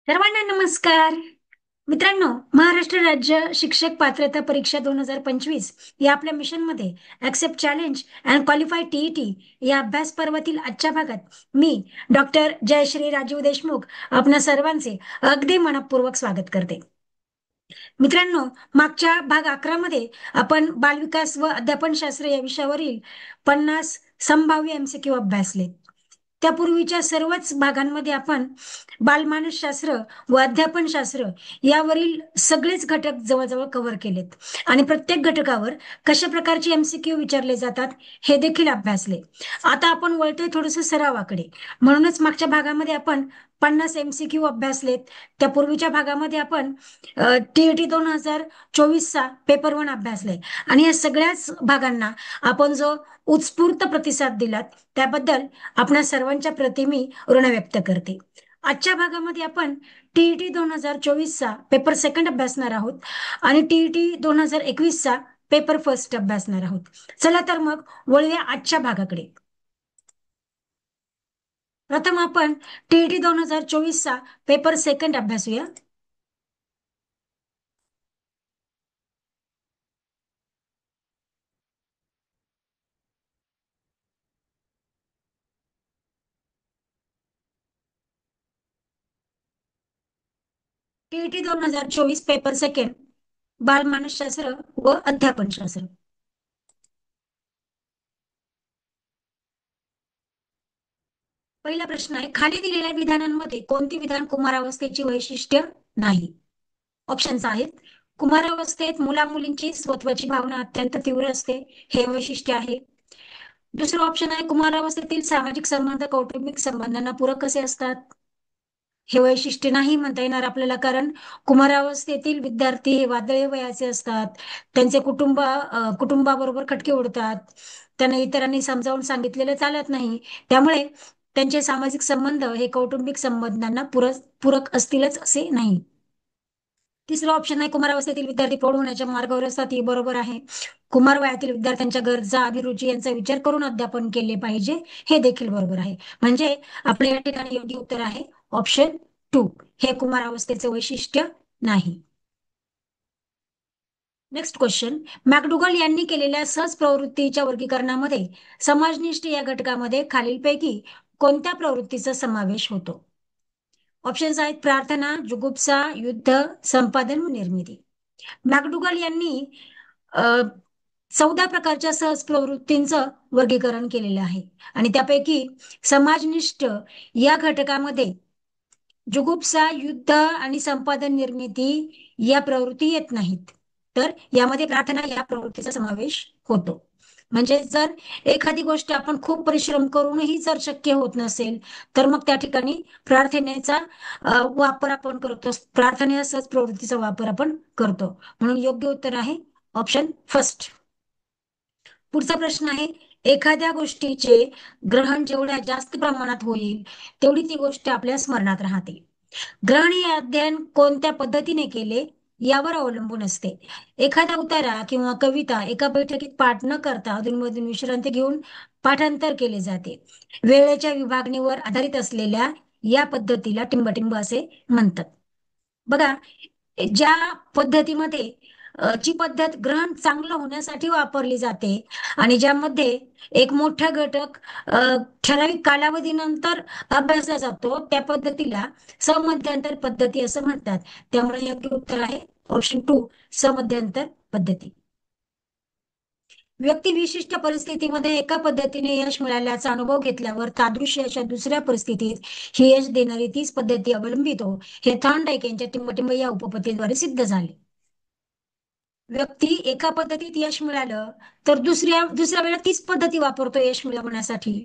सर्वांना नमस्कार. मित्रांनो, महाराष्ट्र राज्य शिक्षक पात्रता परीक्षा 2025 या आपल्या मिशनमध्ये accept challenge and qualify TET या अभ्यास पर्वातील आजच्या भागात मी डॉक्टर जयश्री राजीव देशमुख आपणा सर्वांचे अगदी मनपूर्वक स्वागत करते. मित्रांनो, मागच्या भाग 11 मध्ये आपण बालविकास व अध्यापनशास्त्र या विषयावरील 50 संभाव्य एमसीक्यू अभ्यासले. त्यापूर्वीच्या सर्वच भागांमध्ये आपण बालमानसशास्त्र व अध्यापनशास्त्र यावरील सगळेच घटक जवळजवळ कव्हर केलेत आणि प्रत्येक घटकावर कशा प्रकारचे एमसीक्यू विचारले जातात हे देखील अभ्यासले. आता आपण वळतोय थोडस सरावाकडे. म्हणूनच मागच्या भागामध्ये आपण 50 एमसीक्यू अभ्यासलेत. त्या पूर्वीच्या भागामध्ये आपण टीईटी 2024चा पेपर 1 अभ्यासलाय आणि या सगळ्याच भागांना आपण जो उत्स्फूर्त प्रतिसाद दिलात त्याबद्दल आपणा सर्वांच्या प्रती मी ऋण व्यक्त करते. आजच्या भागामध्ये आपण टीईटी 2024चा पेपर सेकंड अभ्यासणार आहोत आणि टीईटी 2021चा पेपर फर्स्ट अभ्यासणार आहोत. चला तर मग वळूया आजच्या भागाकडे. प्रथम आपण टीईटी 2024चा पेपर सेकंड अभ्यासूया. टीईटी 2024 पेपर सेकंड बालमानसशास्त्र व अध्यापनशास्त्र. पहिला प्रश्न आहे, खाली दिलेल्या विधानांमध्ये कोणती विधान कुमारावस्थेची वैशिष्ट्य नाही? ऑप्शन्स आहेत. कुमारावस्थेत मुलामुलींची स्वत्वाची भावना अत्यंत तीव्र असते, हे वैशिष्ट्य आहे. दुसरं ऑप्शन आहे, कुमारावस्थेतील सामाजिक संबंध कौटुंबिक संबंधांना पूरक कसे असतात, हे वैशिष्ट्य नाही म्हणता येणार आपल्याला, कारण कुमारावस्थेतील विद्यार्थी हे वादळी वयाचे असतात. त्यांचे कुटुंबाबरोबर खटके उडतात. त्यांना इतरांनी समजावून सांगितलेलं चालत नाही. त्यामुळे त्यांचे सामाजिक संबंध हे कौटुंबिक संबंधांना पूरक असतीलच असे नाही. तिसरं ऑप्शन आहे, कुमारावस्थेतील विद्यार्थी प्रौढ होण्याच्या मार्गावर असतात, ही बरोबर आहे. कुमार वयातील विद्यार्थ्यांच्या गरजा अभिरुची यांचा विचार करून अध्यापन केले पाहिजे, हे देखील बरोबर आहे. म्हणजे आपल्या या ठिकाणी योग्य उत्तर आहे ऑप्शन 2, हे कुमारावस्थेचे वैशिष्ट्य नाही. नेक्स्ट क्वेश्चन, मॅकडुगल यांनी केलेल्या सहज प्रवृत्तीच्या वर्गीकरणामध्ये समाजनिष्ठ या घटकामध्ये खालीलपैकी कोणत्या प्रवृत्तीचा समावेश होतो? ऑप्शन्स आहेत प्रार्थना, जुगुप्सा, युद्ध, संपादन व निर्मिती. मॅकडुगल यांनी 14 प्रकारच्या सहज प्रवृत्तींचं वर्गीकरण केलेलं आहे आणि त्यापैकी समाजनिष्ठ या घटकामध्ये जुगुप्सा, युद्ध आणि संपादन निर्मिती या प्रवृत्ती येत नाहीत. तर यामध्ये प्रार्थना या प्रवृत्तीचा समावेश होतो. म्हणजे जर एखादी गोष्ट आपण खूप परिश्रम करूनही जर शक्य होत नसेल तर मग त्या ठिकाणी प्रार्थनेचा वापर आपण करतो, प्रार्थना सहज प्रवृत्तीचा वापर आपण करतो. म्हणून योग्य उत्तर आहे ऑप्शन फर्स्ट. पुढचा प्रश्न आहे, एखाद्या गोष्टीचे ग्रहण जेवढ्या जास्त प्रमाणात होईल तेवढी ती गोष्ट आपल्या स्मरणात राहते. ग्रहण हे अध्ययन कोणत्या पद्धतीने केले यावर अवलंबून असते. एखादा उतारा किंवा कविता एका बैठकीत पाठ न करता अधूनमधून विश्रांती घेऊन पाठांतर केले जाते. वेळेच्या विभागणीवर आधारित असलेल्या या पद्धतीला टिंबटिंब असे म्हणतात. बघा, ज्या पद्धतीमध्ये जी पद्धत ग्रहण चांगलं होण्यासाठी वापरली जाते आणि ज्यामध्ये एक मोठा घटक ठराविक कालावधीनंतर अभ्यासला जातो त्या पद्धतीला समध्यांतर पद्धती असं म्हणतात. त्यामुळे योग्य उत्तर आहे ऑप्शन 2, समध्यांतर पद्धती. व्यक्ती विशिष्ट परिस्थितीमध्ये एका पद्धतीने यश मिळाल्याचा अनुभव घेतल्यावर तादृश्य अशा दुसऱ्या परिस्थितीत ही यश देणारी तीच पद्धती अवलंबितो, हे थॉर्नडाईक यांच्या टिंबटिंब या उपपत्तीद्वारे सिद्ध झाले. व्यक्ती एका पद्धतीत यश मिळालं तर दुसऱ्या वेळेला तीच पद्धती वापरतो यश मिळवण्यासाठी.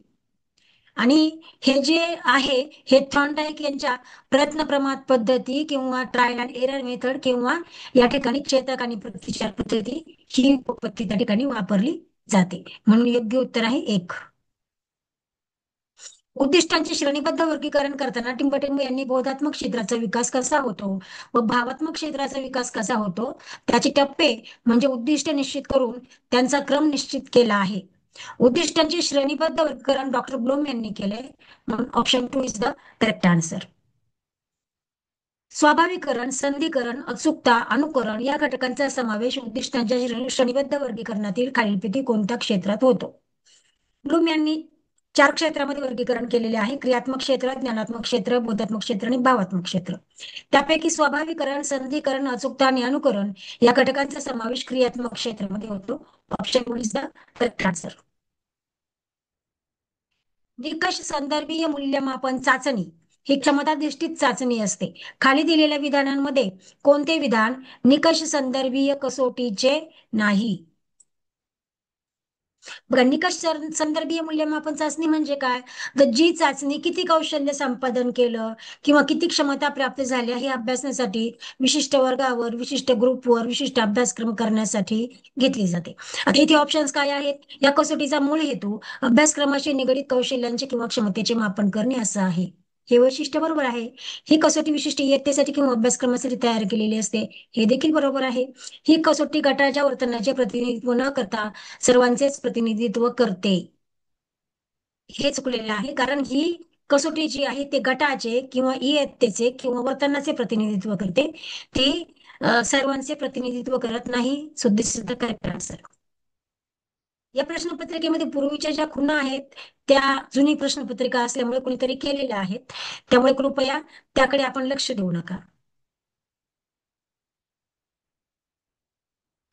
आणि हे जे आहे हे थॉर्नडाईक यांच्या प्रयत्न प्रमाद पद्धती किंवा ट्रायल अँड एरर मेथड किंवा या ठिकाणी चेतक आणि प्रतिचार पद्धती ही उपपत्ती त्या ठिकाणी वापरली जाते. म्हणून योग्य उत्तर आहे 1. उद्दिष्टांचे श्रेणीबद्ध वर्गीकरण करताना टिंबटिंब यांनी बोधात्मक क्षेत्राचा विकास कसा होतो व भावात्मक क्षेत्राचा विकास कसा होतो त्याचे टप्पे म्हणजे उद्दिष्ट निश्चित करून त्यांचा क्रम निश्चित केला आहे. उद्दिष्टांचे श्रेणीबद्ध वर्गीकरण डॉक्टर ब्लूम यांनी केले. म्हणून option 2 is the correct answer. स्वाभाविकरण, संधिकरण, अचूकता, अनुकरण या घटकांचा समावेश उद्दिष्टांच्या श्रेणीबद्ध वर्गीकरणातील खालीलपैकी कोणत्या क्षेत्रात होतो? ब्लूम यांनी 4 क्षेत्रामध्ये वर्गीकरण केलेले आहे: क्रियात्मक क्षेत्र, ज्ञानात्मक क्षेत्र, बोधात्मक क्षेत्र आणि भावात्मक क्षेत्र. त्यापैकी स्वाभाविकरण, संधिकरण, अचूकता आणि अनुकरण या घटकांचा समावेश क्रियात्मक क्षेत्रामध्ये होतो. Option is the correct answer. निकष संदर्भीय मूल्यमापन चाचणी ही क्षमताधिष्ठित चाचणी असते. खाली दिलेल्या विधानांमध्ये कोणते विधान निकष संदर्भीय कसोटीचे नाही? बघा, निकष संदर्भीय मूल्यमापन चाचणी म्हणजे काय? तर जी चाचणी किती कौशल्य संपादन केलं किंवा किती क्षमता प्राप्त झाल्या हे अभ्यासण्यासाठी विशिष्ट वर्गावर, विशिष्ट ग्रुपवर, विशिष्ट अभ्यासक्रम करण्यासाठी घेतली जाते. आता इथे ऑप्शन्स काय आहेत? या कसोटीचा मूळ हेतू अभ्यासक्रमाशी निगडित कौशल्यांचे किंवा क्षमतेचे मापन करणे असं आहे. हे वैशिष्ट्य बरोबर आहे. ही कसोटी विशिष्ट इयत्तेसाठी किंवा अभ्यासक्रमासाठी तयार केलेली असते. हे देखील बरोबर आहे. ही कसोटी गटाच्या वर्तनाचे प्रतिनिधित्व न करता सर्वांचेच प्रतिनिधित्व करते. हे चुकलेलं आहे, कारण ही कसोटी जी आहे ते गटाचे किंवा इयत्तेचे किंवा वर्तनाचे प्रतिनिधित्व करते. ती सर्वांचे प्रतिनिधित्व करत नाही. So this is the correct answer. या प्रश्नपत्रिकेमध्ये पूर्वीच्या ज्या खुणा आहेत त्या जुनी प्रश्नपत्रिका असल्यामुळे कोणीतरी केलेल्या आहेत, त्यामुळे कृपया त्याकडे आपण लक्ष देऊ नका.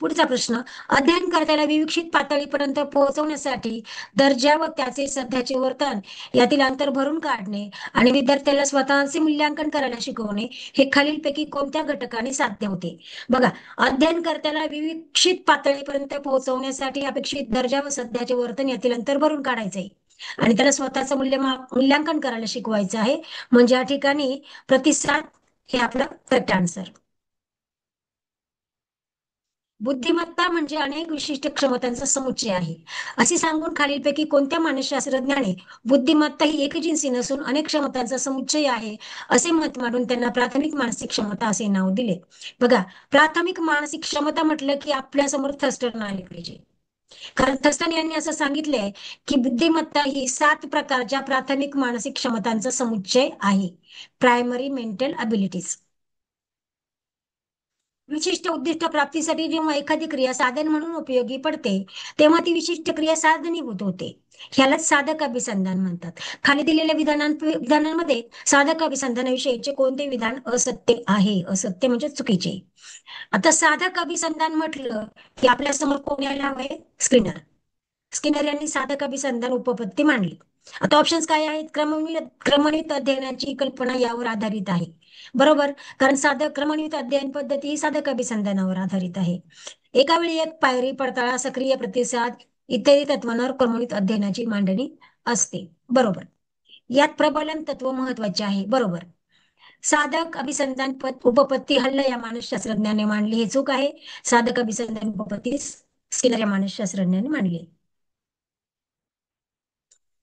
पुढचा प्रश्न, अध्ययनकर्त्याला विवेक्षित पातळीपर्यंत पोहोचवण्यासाठी दर्जा व त्याचे सध्याचे वर्तन यातील अंतर भरून काढणे आणि विद्यार्थ्याला स्वतःचे मूल्यांकन करायला शिकवणे हे खालीलपैकी कोणत्या घटकाने साध्य होते? बघा, अध्ययनकर्त्याला विवेक्षित पातळीपर्यंत पोहोचवण्यासाठी अपेक्षित दर्जा व सध्याचे वर्तन यातील अंतर भरून काढायचे आहे आणि त्याला स्वतःचं मूल्यांकन करायला शिकवायचं आहे. म्हणजे या ठिकाणी प्रतिसाद हे आपलं करेक्ट आन्सर. बुद्धिमत्ता म्हणजे अनेक विशिष्ट क्षमतांचा समुच्चय आहे असे सांगून खालीलपैकी कोणत्या मानसशास्त्रज्ञाने बुद्धिमत्ता ही एकजिन्सी नसून अनेक क्षमतांचा समुच्चय आहे असे मत मांडून त्यांना प्राथमिक मानसिक क्षमता असे नाव दिले? बघा, प्राथमिक मानसिक क्षमता म्हटलं की आपल्या समोर थर्स्टन आले पाहिजे, कारण थर्स्टन यांनी असं सांगितलंय की बुद्धिमत्ता ही 7 प्रकारच्या प्राथमिक मानसिक क्षमतांचा समुच्चय आहे. Primary mental abilities. विशिष्ट उद्दिष्ट प्राप्तीसाठी जेव्हा एखादी क्रिया साधन म्हणून उपयोगी पडते तेव्हा ती विशिष्ट क्रिया साधनीभूत होते. ह्यालाच साधक अभिसंधान म्हणतात. खाली दिलेल्या विधानांमध्ये साधक अभिसंधानाविषयीचे कोणते विधान असत्य आहे? असत्य म्हणजे चुकीचे. आता साधक अभिसंधान म्हटलं की आपल्या समोर कोण यायला हवंय? स्किनर. स्किनर यांनी साधक अभिसंधान उपपत्ती मांडली. आता ऑप्शन्स काय आहेत? क्रमणित अध्ययनाची कल्पना यावर आधारित आहे. बरोबर, कारण साधक क्रमणित अध्ययन पद्धती ही साधक अभिसंधानावर आधारित आहे. एका वेळी एक पायरी, पडताळा, सक्रिय प्रतिसाद इत्यादी तत्वांवर क्रमणित अध्ययनाची मांडणी असते. बरोबर. यात प्रबलन तत्व महत्वाचे आहे. बरोबर. साधक अभिसंधान उपपत्ती हल्ल या मानसशास्त्रज्ञाने मांडली, हे चूक आहे. साधक अभिसंधान उपपत्ती स्किनर या मानसशास्त्रज्ञाने मांडली.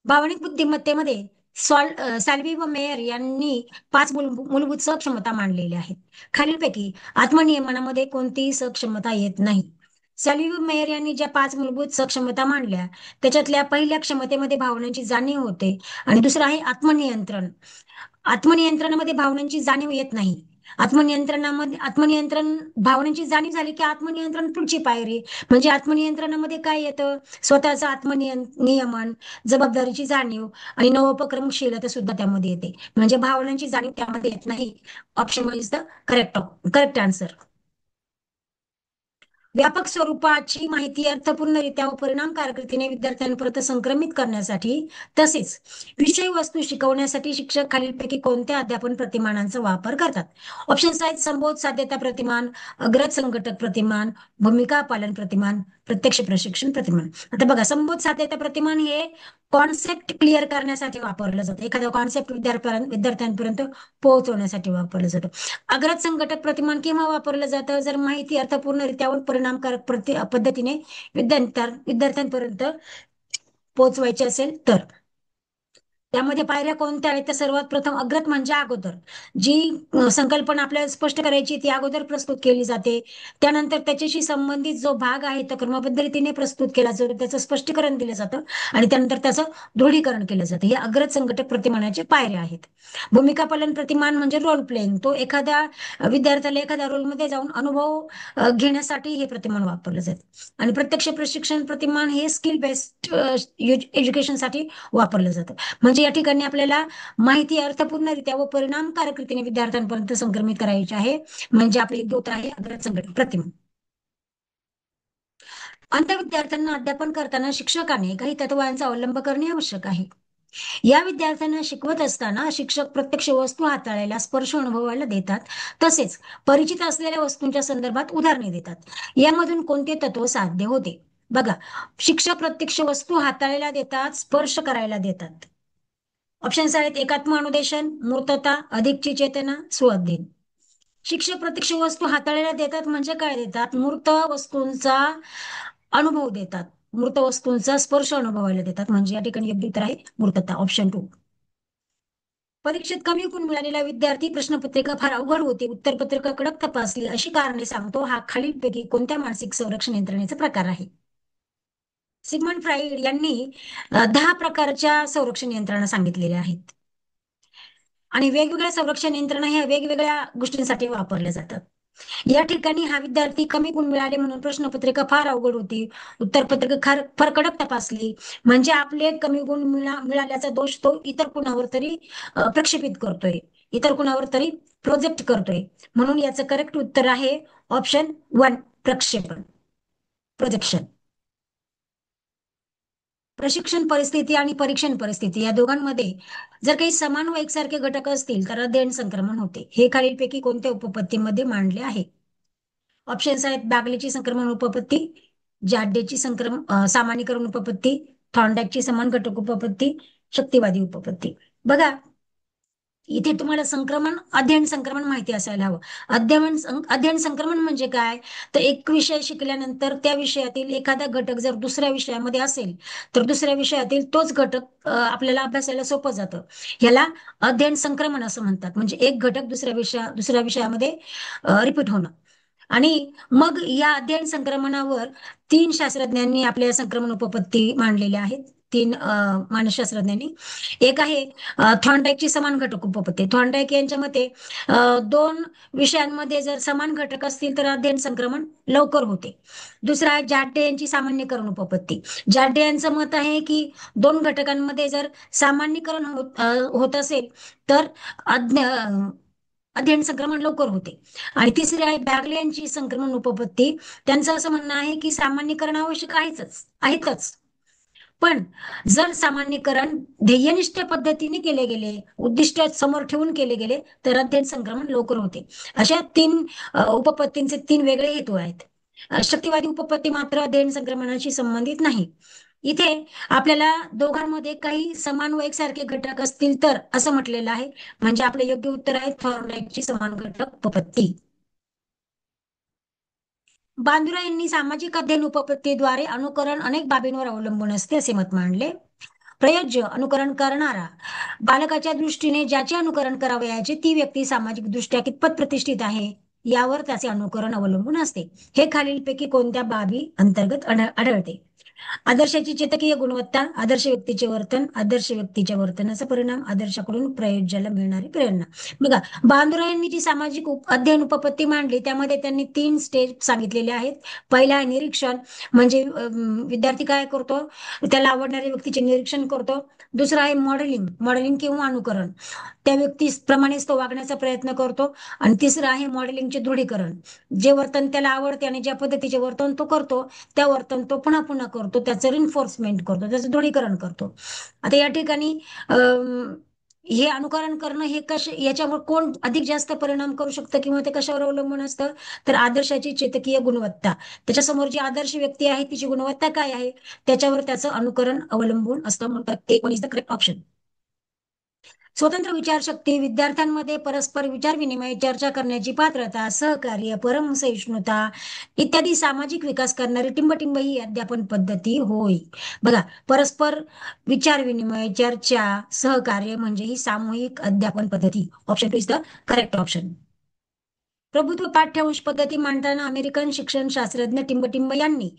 भावनिक बुद्धिमत्तेमध्ये सॅल्वी व मेयर यांनी 5 मूलभूत सक्षमता मांडलेल्या आहेत. खालीलपैकी आत्मनियमनामध्ये कोणतीही सक्षमता येत नाही. सॅल्वी व मेयर यांनी ज्या 5 मूलभूत सक्षमता मांडल्या त्याच्यातल्या पहिल्या क्षमतेमध्ये भावनांची जाणीव होते आणि दुसरं आहे आत्मनियंत्रण. आत्मनियंत्रणामध्ये भावनांची जाणीव येत नाही. आत्मनियंत्रण भावनांची जाणीव झाली की आत्मनियंत्रण पुढची पायरी. म्हणजे आत्मनियंत्रणामध्ये काय येतं? स्वतःचं नियमन, जबाबदारीची जाणीव आणि नवोपक्रमशीलता सुद्धा त्यामध्ये येते. म्हणजे भावनांची जाणीव त्यामध्ये येत नाही. Option is the correct answer. व्यापक स्वरूपाची माहिती अर्थपूर्णरित्या व परिणामकारक रीतीने विद्यार्थ्यांपर्यंत संक्रमित करण्यासाठी तसेच विषय वस्तू शिकवण्यासाठी शिक्षक खालीलपैकी कोणत्या अध्यापन प्रतिमानांचा वापर करतात? ऑप्शन्स आहेत: संबोध साध्यता प्रतिमान, अग्रज संघटक प्रतिमान, भूमिका पालन प्रतिमान, प्रत्यक्ष प्रशिक्षण प्रतिमान. आता बघा, संबोध साध्यता प्रतिमान हे कॉन्सेप्ट क्लिअर करण्यासाठी वापरलं जातं. एखादा कॉन्सेप्ट विद्यार्थ्यांपर्यंत पोहोचवण्यासाठी वापरलं जातं. अग्रज संघटक प्रतिमान केव्हा वापरलं जातं? जर माहिती अर्थपूर्णरित्या व परिणामकारक पद्धतीने विद्यार्थ्यांपर्यंत पोहोचवायची असेल तर. त्यामध्ये पायऱ्या कोणत्या आहेत? तर सर्वात प्रथम अग्रत म्हणजे अगोदर जी संकल्पना आपल्याला स्पष्ट करायची ती अगोदर प्रस्तुत केली जाते. त्यानंतर त्याच्याशी संबंधित जो भाग आहे तो क्रमपद्धतीने प्रस्तुत केला जातो, त्याचं स्पष्टीकरण दिलं जातं आणि त्यानंतर त्याचं दृढीकरण केलं जातं. हे अग्रत संघटक प्रतिमानाचे पायऱ्या आहेत. भूमिका पालन प्रतिमान म्हणजे रोल प्लेइंग. तो एखाद्या विद्यार्थ्याला एखाद्या रोलमध्ये जाऊन अनुभव घेण्यासाठी हे प्रतिमान वापरलं जातं. आणि प्रत्यक्ष प्रशिक्षण प्रतिमान हे स्किल बेस्ड एज्युकेशनसाठी वापरलं जातं. म्हणजे या ठिकाणी आपल्याला माहिती अर्थपूर्णरित्या व परिणामकारक रीतीने विद्यार्थ्यांपर्यंत संक्रमित करायची आहे. म्हणजे आपले एक उत्तर आहे अग्रज संघटक प्रतिमा. अंध विद्यार्थ्यांना अध्यापन करताना शिक्षकाने काही तत्वांचा अवलंब करणे आवश्यक आहे. या विद्यार्थ्यांना शिकवत असताना शिक्षक प्रत्यक्ष वस्तू हाताळायला, स्पर्श अनुभवायला देतात. तसेच परिचित असलेल्या वस्तूंच्या संदर्भात उदाहरणे देतात. यामधून कोणते तत्व साध्य होते? बघा, शिक्षक प्रत्यक्ष वस्तू हाताळायला देतात, स्पर्श करायला देतात. ऑप्शन्स आहेत एकात्म अनुदेशन, मूर्तता, अधिकची चेतना, सुअध्ययन. शिक्षक प्रत्यक्ष वस्तू हाताळायला देतात म्हणजे काय देतात? मूर्त वस्तूंचा अनुभव देतात. मूर्त वस्तूंचा स्पर्श अनुभवायला देतात म्हणजे या ठिकाणी योग्य उत्तर आहे मूर्तता, ऑप्शन 2. परीक्षेत कमी गुण मिळालेला विद्यार्थी प्रश्नपत्रिका फार अवघड होती, उत्तरपत्रिका कडक तपासली अशी कारणे सांगतो. हा खालीलपैकी कोणत्या मानसिक संरक्षण यंत्रणेचा प्रकार आहे? सिग्मंड फ्राईड यांनी 10 प्रकारच्या संरक्षण यंत्रणा सांगितलेल्या आहेत. आणि वेगवेगळ्या संरक्षण यंत्रणा ह्या वेगवेगळ्या गोष्टींसाठी वापरल्या जातात. या ठिकाणी हा विद्यार्थी कमी गुण मिळाले म्हणून प्रश्नपत्रिका फार अवघड होती, उत्तरपत्रिका फार कडक तपासली म्हणजे आपले कमी गुण मिळाल्याचा दोष तो इतर कुणावर तरी प्रक्षेपित करतोय, इतर कुणावर तरी प्रोजेक्ट करतोय. म्हणून याचं करेक्ट उत्तर आहे ऑप्शन 1, प्रक्षेपण, प्रोजेक्शन. प्रशिक्षण परिस्थिती आणि परीक्षण परिस्थिती या दोघांमध्ये जर काही समान व एकसारखे घटक असतील तर अध्ययन संक्रमण होते. हे खालीलपैकी कोणत्या उपपत्तीमध्ये मांडले आहे? ऑप्शन्स आहेत बागलेची संक्रमण उपपत्ती, जाडेची सामान्यीकरण उपपत्ती, थॉर्नडाईकची समान घटक उपपत्ती, शक्तिवादी उपपत्ती. बघा, इथे तुम्हाला संक्रमण, अध्ययन संक्रमण माहिती असायला हवं. अध्ययन संक्रमण म्हणजे काय? तर एक विषय शिकल्यानंतर त्या विषयातील एखादा घटक जर दुसऱ्या विषयामध्ये असेल तर दुसऱ्या विषयातील तोच घटक आपल्याला अभ्यासायला सोपं जातं. ह्याला अध्ययन संक्रमण असं म्हणतात. म्हणजे एक घटक दुसऱ्या विषयामध्ये रिपीट होणं. आणि मग या अध्ययन संक्रमणावर 3 शास्त्रज्ञांनी आपल्या संक्रमण उपपत्ती मांडलेल्या आहेत. 3 मानसशास्त्रज्ञांनी. एक आहे थॉर्नडाईकची समान घटक उपपत्ती. थॉर्नडाईक यांच्या मते 2 विषयांमध्ये जर समान घटक असतील तर अध्ययन संक्रमण लवकर होते. दुसरा आहे जाड्डे यांची सामान्यीकरण उपपत्ती. जाड्डे यांचं मत आहे की 2 घटकांमध्ये जर सामान्यीकरण होत असेल तर अध्ययन संक्रमण लवकर होते. आणि तिसरी आहे बॅगले यांची संक्रमण उपपत्ती. त्यांचं असं म्हणणं आहे की सामान्यीकरण आवश्यक आहेतच, पण जर सामान्यीकरण ध्येयनिष्ठ पद्धतीने केले गेले, उद्दिष्ट समोर ठेवून केले गेले तर अध्ययन संक्रमण लवकर होते. अशा 3 उपपत्तींचे 3 वेगळे हेतू आहेत. शक्तिवादी उपपत्ती मात्र अध्ययन संक्रमणाशी संबंधित नाही. इथे आपल्याला दोघांमध्ये काही समान व एकसारखे घटक असतील तर असं म्हटलेलं आहे. म्हणजे आपलं योग्य उत्तर आहे थॉर्नडाईकची समान घटक उपपत्ती. बांदुरा यांनी सामाजिक अध्ययन उपपत्तीद्वारे अनुकरण अनेक बाबींवर अवलंबून असते असे मत मांडले. प्रयोज्य अनुकरण करणारा बालकाच्या दृष्टीने ज्याचे अनुकरण करावयाचे ती व्यक्ती सामाजिक दृष्ट्या कितपत प्रतिष्ठित आहे यावर त्याचे अनुकरण अवलंबून असते. हे खालीलपैकी कोणत्या बाबी अंतर्गत आढळते? आदर्शाची चेतकीय गुणवत्ता, आदर्श व्यक्तीचे वर्तन, आदर्श व्यक्तीच्या वर्तनाचा परिणाम, आदर्शाकडून प्रयोज्याला मिळणारी प्रेरणा. बघा, बांदुरा यांनी जी सामाजिक अध्ययन उपपत्ती मांडली त्यामध्ये त्यांनी 3 स्टेज सांगितलेले आहेत. पहिला आहे निरीक्षण, म्हणजे विद्यार्थी काय करतो, त्याला आवडणाऱ्या व्यक्तीचे निरीक्षण करतो. दुसरा आहे मॉडेलिंग, मॉडेलिंग किंवा अनुकरण, त्या व्यक्तीप्रमाणेच तो वागण्याचा प्रयत्न करतो. आणि तिसरं आहे मॉडेलिंगचे दृढीकरण, जे वर्तन त्याला आवडते आणि ज्या पद्धतीचे वर्तन तो करतो त्या वर्तन तो पुन्हा पुन्हा करतो, त्याचं रिन्फोर्समेंट करतो, त्याचं दृढीकरण करतो. आता या ठिकाणी हे अनुकरण करणं हे याच्यावर कोण अधिक जास्त परिणाम करू शकतं किंवा ते कशावर अवलंबून असतं? तर आदर्शाची चेतकीय गुणवत्ता, त्याच्यासमोर जी आदर्श व्यक्ती आहे तिची गुणवत्ता काय आहे त्याच्यावर त्याचं अनुकरण अवलंबून असतं. म्हणतात 1 इज द करेक्ट ऑप्शन. स्वतंत्र विचारशक्ती, विद्यार्थ्यांमध्ये परस्पर विचार विनिमय, चर्चा करण्याची पात्रता, सहकार्य, परमसहिष्णुता इत्यादी सामाजिक विकास करणारी टिंबटिंब ही अध्यापन पद्धती होय. बघा, परस्पर विचार विनिमय, चर्चा, सहकार्य म्हणजे ही सामूहिक अध्यापन पद्धती. Option 2 is the correct option. प्रभुत्व पाठ्यवंश पद्धती मांडताना अमेरिकन शिक्षण शास्त्रज्ञ टिंबटिंब यांनी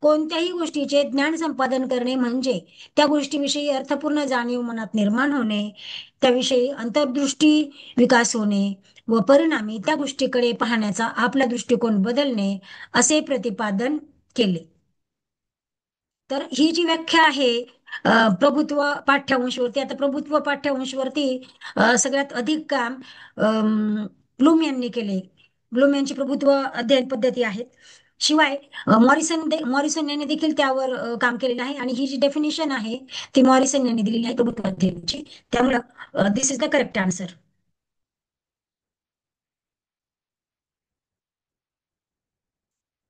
कोणत्याही गोष्टीचे ज्ञान संपादन करणे म्हणजे त्या गोष्टीविषयी अर्थपूर्ण जाणीव मनात निर्माण होणे, त्याविषयी अंतर्दृष्टी विकास होणे व परिणामी त्या गोष्टीकडे पाहण्याचा आपला दृष्टिकोन बदलणे असे प्रतिपादन केले. तर ही जी व्याख्या आहे प्रभुत्व पाठ्यवंशवरती, आता प्रभुत्व पाठ्यवंशवरती सगळ्यात अधिक काम ब्लूम यांनी केले. ब्लूम यांची प्रभुत्व अध्ययन पद्धती आहेत. शिवाय मॉरिसन यांनी देखील त्यावर काम केलेलं आहे आणि ही जी डेफिनेशन आहे ती मॉरिसन यांनी दिलेली आहे प्रभुत्व अध्ययनाची. त्यामुळं दिस इज द करेक्ट आन्सर.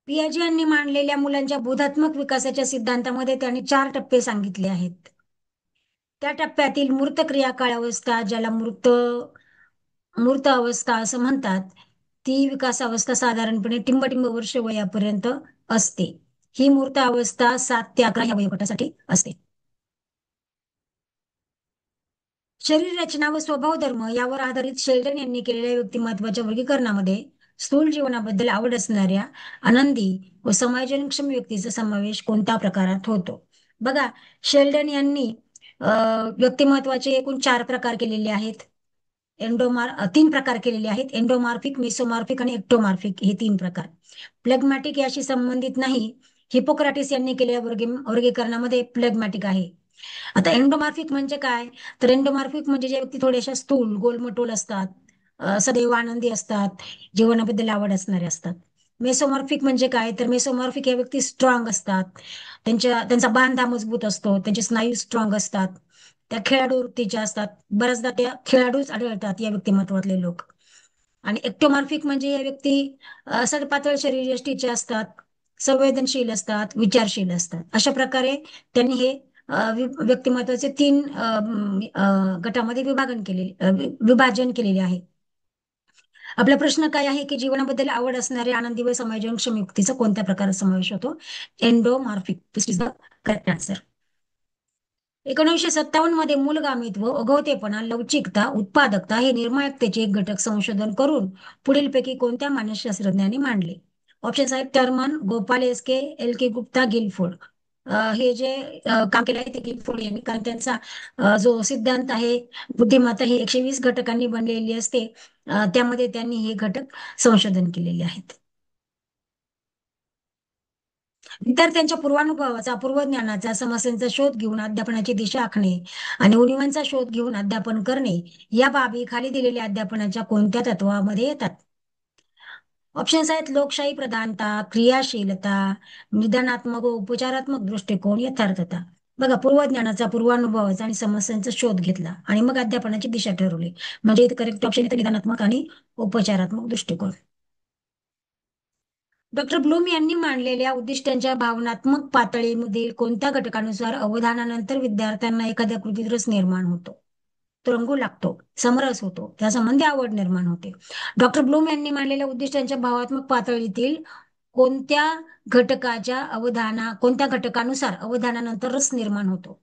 पियाजे यांनी मांडलेल्या मुलांच्या बोधात्मक विकासाच्या सिद्धांतामध्ये त्यांनी 4 टप्पे सांगितले आहेत. त्या टप्प्यातील मूर्त क्रियाकाळ अवस्था, ज्याला मूर्त मूर्त अवस्था असं म्हणतात, ती विकास अवस्था साधारणपणे टिंबटिंब वर्ष वयापर्यंत असते. ही मूर्त अवस्था 7 ते 11 या वयोगटासाठी असते. शरीर रचना व स्वभाव धर्म यावर आधारित शेल्डन यांनी केलेल्या व्यक्तिमत्वाच्या वर्गीकरणामध्ये स्थूल जीवनाबद्दल आवड असणाऱ्या आनंदी व समायोजनक्षम व्यक्तीचा समावेश कोणत्या प्रकारात होतो? बघा, शेल्डन यांनी व्यक्तिमत्वाचे एकूण 4 प्रकार केलेले आहेत. 3 प्रकार केलेले आहेत. एंडोमार्फिक, मेसोमार्फिक आणि एक्टोमार्फिक हे 3 प्रकार. प्लॅग्मॅटिक याशी संबंधित नाही. हिपोक्राटिस यांनी केलेल्या वर्गीकरणामध्ये प्लॅग्मॅटिक आहे. आता एंडोमार्फिक म्हणजे काय? तर एंडोमार्फिक म्हणजे जे व्यक्ती थोड्याशा स्थूल, गोलमटोल असतात, सदैव आनंदी असतात, जीवनाबद्दल आवड असणारे असतात. मेसोमॉर्फिक म्हणजे काय? तर मेसोमॉर्फिक या व्यक्ती स्ट्रॉंग असतात, त्यांचा बांधा मजबूत असतो, त्यांचे स्नायू स्ट्रॉंग असतात, त्या खेळाडू वृत्तीच्या असतात. बऱ्याचदा त्या खेळाडूच आढळतात या व्यक्तिमत्वातले लोक. आणि एक्टोमॉर्फिक म्हणजे या व्यक्ती सडपातळ शरीरयष्टीचे असतात, संवेदनशील असतात, विचारशील असतात. अशा प्रकारे त्यांनी हे व्यक्तिमत्वाचे 3 गटामध्ये विभाजन केलेले आहे. आपला प्रश्न काय आहे की जीवनाबद्दल आवड असणारे आनंदी व समायोजनक्षम व्यक्तीचा कोणत्या प्रकारात समावेश होतो? Endomorphic. This is the correct answer. 1957 मध्ये मूलगामित्व, ओघवतेपणा, लवचिकता, उत्पादकता हे निर्णायकतेचे एक घटक संशोधन करून पुढीलपैकी कोणत्या मानसशास्त्रज्ञांनी मांडले? ऑप्शन्स आहेत टर्मन, गोपाल एसके, एल के गुप्ता, गिलफोर्ड. हे जे काम केलं आहे ते गिलफोर्ड यांनी, कारण त्यांचा जो सिद्धांत आहे, बुद्धिमत्ता ही 120 घटकांनी बनलेली असते, त्यामध्ये त्यांनी हे घटक संशोधन केलेले आहेत. विद्यार्थ्यांच्या पूर्वानुभवाचा, पूर्वज्ञानाचा, समस्यांचा शोध घेऊन अध्यापनाची दिशा आखणे आणि उणिवांचा शोध घेऊन अध्यापन करणे या बाबी खाली दिलेल्या अध्यापनाच्या कोणत्या तत्वामध्ये येतात? ऑप्शन्स आहेत लोकशाही प्रधानता, क्रियाशीलता, निदानात्मक व उपचारात्मक दृष्टिकोन, यथार्थता. बघा, पूर्वज्ञानाचा, पूर्वानुभवाचा आणि समस्यांचा शोध घेतला आणि मग अध्यापनाची दिशा ठरवली. म्हणजे इथे करेक्ट ऑप्शन येतं निदानात्मक आणि उपचारात्मक दृष्टिकोन. डॉक्टर ब्लूम यांनी मांडलेल्या उद्दिष्टांच्या भावनात्मक पातळीमधील कोणत्या घटकानुसार अवधानानंतर विद्यार्थ्यांना एखाद्या कृतीत रस निर्माण होतो, तो रंगू लागतो, समरस होतो, त्या संबंधी आवड निर्माण होते? डॉक्टर ब्लूम यांनी मांडलेल्या उद्दिष्टांच्या भावात्मक पातळीतील कोणत्या घटकानुसार अवधानानंतर रस निर्माण होतो?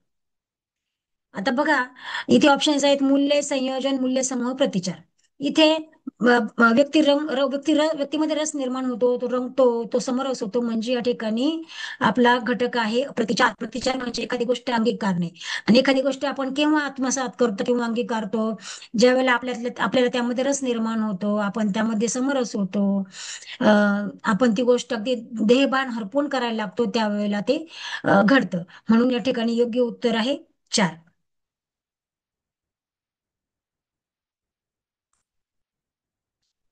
आता बघा, इथे ऑप्शन्स आहेत मूल्य, संयोजन, मूल्य समूह, प्रतिचार. इथे व्यक्तीमध्ये रस निर्माण होतो, तो रंगतो, तो समरस होतो, म्हणजे या ठिकाणी आपला घटक आहे प्रतिचार. प्रतिचार म्हणजे एखादी गोष्ट अंगीकारणे. आणि एखादी गोष्ट आपण केव्हा आत्मसात करतो किंवा अंगीकारतो? ज्या वेळेला आपल्याला त्यामध्ये रस निर्माण होतो, आपण त्यामध्ये समरस होतो, आपण ती गोष्ट अगदी देहभान हरपून करायला लागतो, त्यावेळेला ते घडतं. म्हणून या ठिकाणी योग्य उत्तर आहे 4.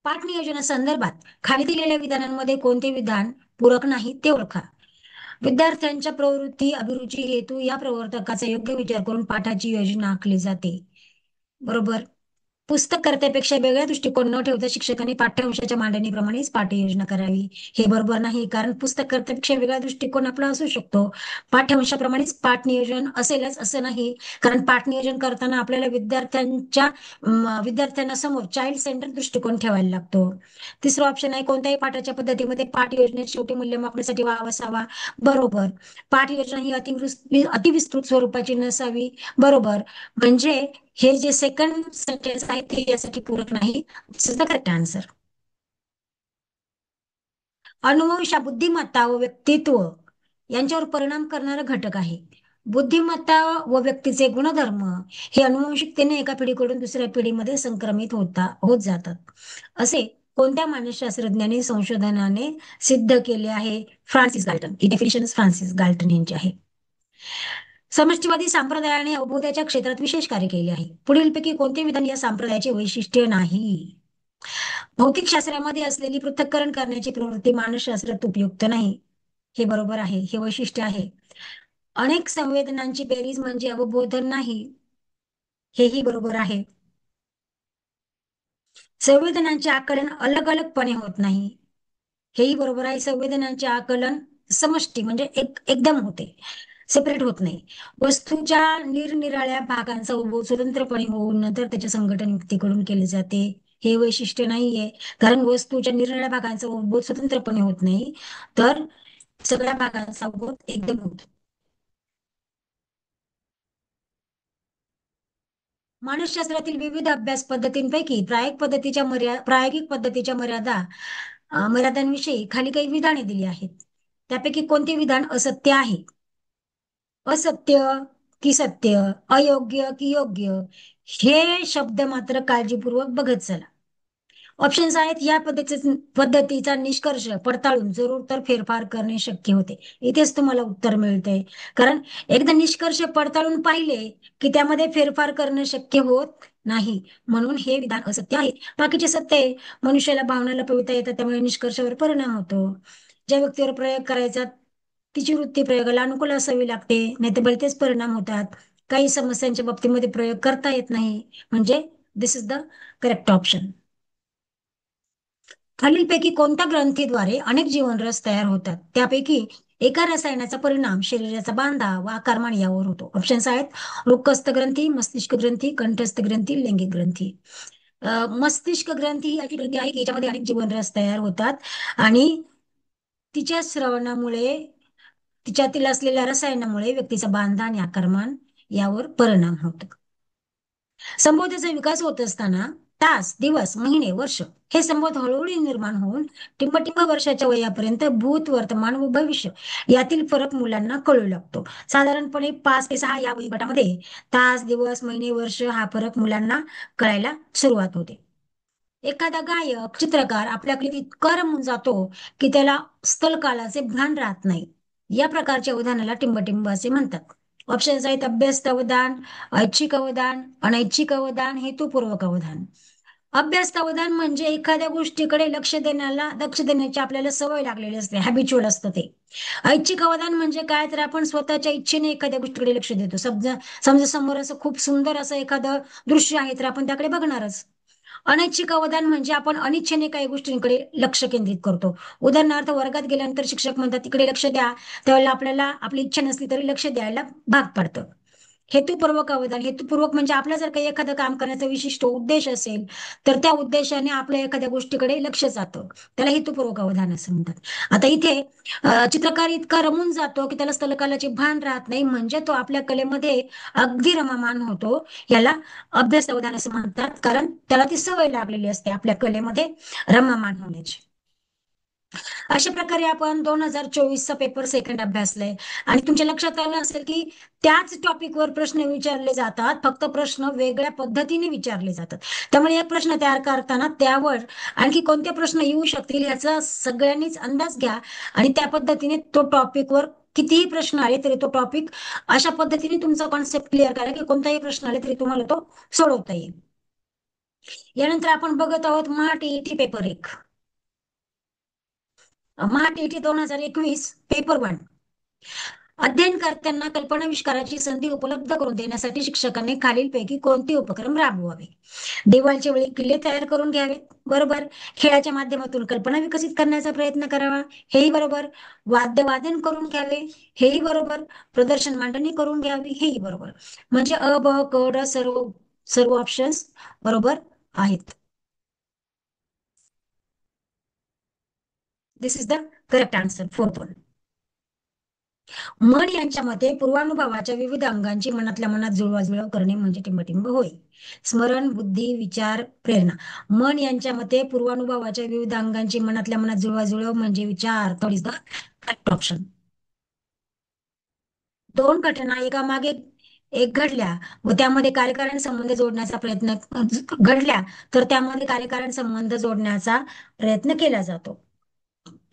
पाठ नियोजना संदर्भात खाली दिलेल्या विधानांमध्ये कोणते विधान पूरक नाही ते ओळखा. विद्यार्थ्यांच्या प्रवृत्ती, अभिरुची, हेतू या प्रवर्तकाचा योग्य विचार करून पाठाची योजना आखली जाते. बरोबर. पुस्तककर्त्यापेक्षा वेगळ्या दृष्टिकोन न ठेवता शिक्षकांनी पाठ्यवंशाच्या मांडणीप्रमाणेच पाठ्ययोजना करावी. हे बरोबर नाही, कारण पुस्तककर्त्यापेक्षा वेगळा दृष्टिकोन आपला असू शकतो. पाठ्यवंशाप्रमाणेच पाठ नियोजन असेलच असं नाही, कारण पाठ नियोजन करताना आपल्याला विद्यार्थ्यांना समोर चाइल्ड सेंटर दृष्टिकोन ठेवायला लागतो. तिसरं ऑप्शन आहे, कोणत्याही पाठाच्या पद्धतीमध्ये पाठ योजनेत शेवटी मूल्यमापनासाठी वाव असावा. बरोबर. पाठ योजना ही अतिविस्तृत स्वरूपाची नसावी. बरोबर. म्हणजे हे जे सेकंड सेंटेन्स आहे ते यासाठी पूरक नाही. दिस इज द करेक्ट आन्सर. अनुवंश हा बुद्धिमत्ता व व्यक्तित्व यांच्यावर परिणाम करणारा घटक आहे. बुद्धिमत्ता व व्यक्तीचे गुणधर्म हे अनुवंशिकतेने एका पिढीकडून दुसऱ्या पिढीमध्ये संक्रमित होत जातात. असे कोणत्या मानसशास्त्रज्ञाने संशोधनाने सिद्ध केले आहे? Francis Galton. ही डेफिनेशन फ्रान्सिस गाल्टन यांची आहे. समष्टीवादी संप्रदायाने अवबोधाच्या क्षेत्रात विशेष कार्य केले आहे. पुढीलपैकी कोणते विधान या संप्रदायाचे वैशिष्ट्य नाही? भौतिकशास्त्रामध्ये असलेली पृथक्करण करण्याची प्रवृत्ती मानसशास्त्रात उपयुक्त नाही. हे बरोबर आहे, हे वैशिष्ट्य आहे. अनेक संवेदनांची बेरीज म्हणजे अवबोधन नाही. हेही बरोबर आहे. संवेदनांचे आकलन अलग अलगपणे होत नाही. हेही बरोबर आहे. संवेदनांचे आकलन समष्टी म्हणजे एकदम होते, सेपरेट होत नाही. वस्तूच्या निरनिराळ्या भागांचा उल्लेख स्वतंत्रपणे होऊन नंतर त्याचे संघटन व्यक्तीकडून केले जाते. हे वैशिष्ट्य नाहीये, कारण वस्तूच्या निरनिराळ्या भागांचा उद्भव स्वतंत्रपणे होत नाही, तर सगळ्या भागांचा उद्भव एकदम होतो. मानसशास्त्रातील विविध अभ्यास पद्धतींपैकी प्रायोगिक पद्धतीच्या मर्यादांविषयी खाली काही विधाने दिली आहेत. त्यापैकी कोणते विधान असत्य आहे? असत्य की सत्य, अयोग्य की योग्य, हे शब्द मात्र काळजीपूर्वक बघत चला. ऑप्शन्स आहेत, या पद्धतीचा निष्कर्ष पडताळून जरूर तर फेरफार करणे शक्य होते. इथेच तुम्हाला उत्तर मिळते, कारण एकदा निष्कर्ष पडताळून पाहिले की त्यामध्ये फेरफार करणं शक्य होत नाही, म्हणून हे विधान असत्य आहे. बाकीचे सत्य आहे. मनुष्याला भावना लपविता येतात, त्यामुळे निष्कर्षावर परिणाम होतो. ज्या व्यक्तीवर प्रयोग करायचा तिची वृत्ती प्रयोगाला अनुकूल असावी लागते, नाही तर भलतेच परिणाम होतात. काही समस्यांच्या बाबतीमध्ये प्रयोग करता येत नाही, म्हणजे दिस इज द करेक्ट ऑप्शन. खालीलपैकी कोणत्या ग्रंथीद्वारे अनेक जीवनरस तयार होतात? त्यापैकी एका रसायनाचा परिणाम शरीराचा बांधा व आकारमान यावर होतो. ऑप्शन्स आहेत, रोगग्रस्त ग्रंथी, मस्तिष्क ग्रंथी, कंठस्थ ग्रंथी, लैंगिक ग्रंथी. मस्तिष्क ग्रंथी ही अशी ग्रंथी आहे की याच्यामध्ये अनेक जीवनरस तयार होतात आणि तिच्या श्रवणामुळे, तिच्यातील असलेल्या रसायनामुळे व्यक्तीचा बांधा आणि आकारमान यावर परिणाम होतो. संबोधाचा विकास होत असताना तास, दिवस, महिने, वर्ष हे संबोध हळूहळू निर्माण होऊन टिंबटिंब वर्षाच्या वयापर्यंत भूत, वर्तमान व भविष्य यातील फरक मुलांना कळू लागतो. साधारणपणे 5 ते 6 या वयोगटामध्ये तास, दिवस, महिने, वर्ष हा फरक मुलांना कळायला सुरुवात होते. एखादा गायक, चित्रकार आपल्या कृतीत इतका रमून जातो की त्याला स्थलकालाचे भान राहत नाही. या प्रकारच्या अवधानाला टिंबटिंब असे म्हणतात. ऑप्शन्स आहेत, अभ्यस्त अवधान, ऐच्छिक अवधान, अनैच्छिक अवधान, हेतुपूर्वक अवधान. अभ्यस्त अवधान म्हणजे एखाद्या गोष्टीकडे लक्ष देण्याची आपल्याला सवय लागलेली असते, हॅबिच्युअल असतं ते. ऐच्छिक अवधान म्हणजे काय, तर आपण स्वतःच्या इच्छेने एखाद्या गोष्टीकडे लक्ष देतो. समजा समजा समोर असं खूप सुंदर असं एखादं दृश्य आहे, तर आपण त्याकडे बघणारच. अनैच्छिक अवधान म्हणजे आपण अनिच्छेने काही गोष्टींकडे लक्ष केंद्रित करतो. उदाहरणार्थ, वर्गात गेल्यानंतर शिक्षक म्हणतात तिकडे लक्ष द्या, त्यावेळेला आपल्याला आपली इच्छा नसली तरी लक्ष द्यायला भाग पडतं. हेतुपूर्वक अवधान, हेतुपूर्वक म्हणजे आपला जर काही एखादं काम करण्याचा विशिष्ट उद्देश असेल, तर त्या उद्देशाने आपल्या एखाद्या गोष्टीकडे लक्ष जातं, त्याला हेतुपूर्वक अवधान असं म्हणतात. आता इथे चित्रकार इतका रमून जातो की त्याला स्थलकालाचे भान राहत नाही, म्हणजे तो आपल्या कलेमध्ये अगदी रममाण होतो. याला अभ्यास अवधान असं म्हणतात, कारण त्याला ती सवय लागलेली असते आपल्या कलेमध्ये रममाण होण्याची. अशा प्रकारे आपण 2024चा पेपर सेकंड अभ्यासलाय आणि तुमच्या लक्षात आलं असेल की त्याच टॉपिकवर प्रश्न विचारले जातात, फक्त प्रश्न वेगळ्या पद्धतीने विचारले जातात. त्यामुळे एक प्रश्न तयार करताना त्यावर आणखी कोणते प्रश्न येऊ शकतील याचा सगळ्यांनीच अंदाज घ्या आणि त्या पद्धतीने तो टॉपिकवर कितीही प्रश्न आले तरी तो टॉपिक अशा पद्धतीने तुमचा कॉन्सेप्ट क्लिअर करा की कोणताही प्रश्न आले तरी तुम्हाला तो सोडवता येईल. यानंतर आपण बघत आहोत महाटीईटी पेपर 1. महाटीईटी 2021 पेपर 1. अध्ययन करताना कल्पनाविष्काराची संधी उपलब्ध करून देण्यासाठी शिक्षकांनी खालीलपैकी कोणते उपक्रम राबवावे? दिवाळीच्या वेळी किल्ले तयार करून घ्यावेत, बरोबर. खेळाच्या माध्यमातून कल्पना विकसित करण्याचा प्रयत्न करावा, हेही बरोबर. वाद्यवादन करून घ्यावे, हेही बरोबर. प्रदर्शन मांडणी करून घ्यावी, हेही बरोबर. म्हणजे अ, ब, क, ड सर्व सर्व ऑप्शन्स बरोबर आहेत. This is the correct answer, fourth one. मन यांच्या मते पूर्वानुभवाच्या विविध अंगांची मनातल्या मनात जुळवाजुळव करणे म्हणजे टिंबटिंब होय. स्मरण, बुद्धी, विचार, प्रेरणा. मन यांच्या मते पूर्वानुभवाच्या विविध अंगांची मनातल्या मनात जुळवाजुळव म्हणजे विचार. Third is the correct option. दोन घटना एकामागे एक घडल्या व त्यामध्ये कार्यकारण संबंध जोडण्याचा प्रयत्न घडल्या तर त्यामध्ये कार्यकारण संबंध जोडण्याचा प्रयत्न केला जातो.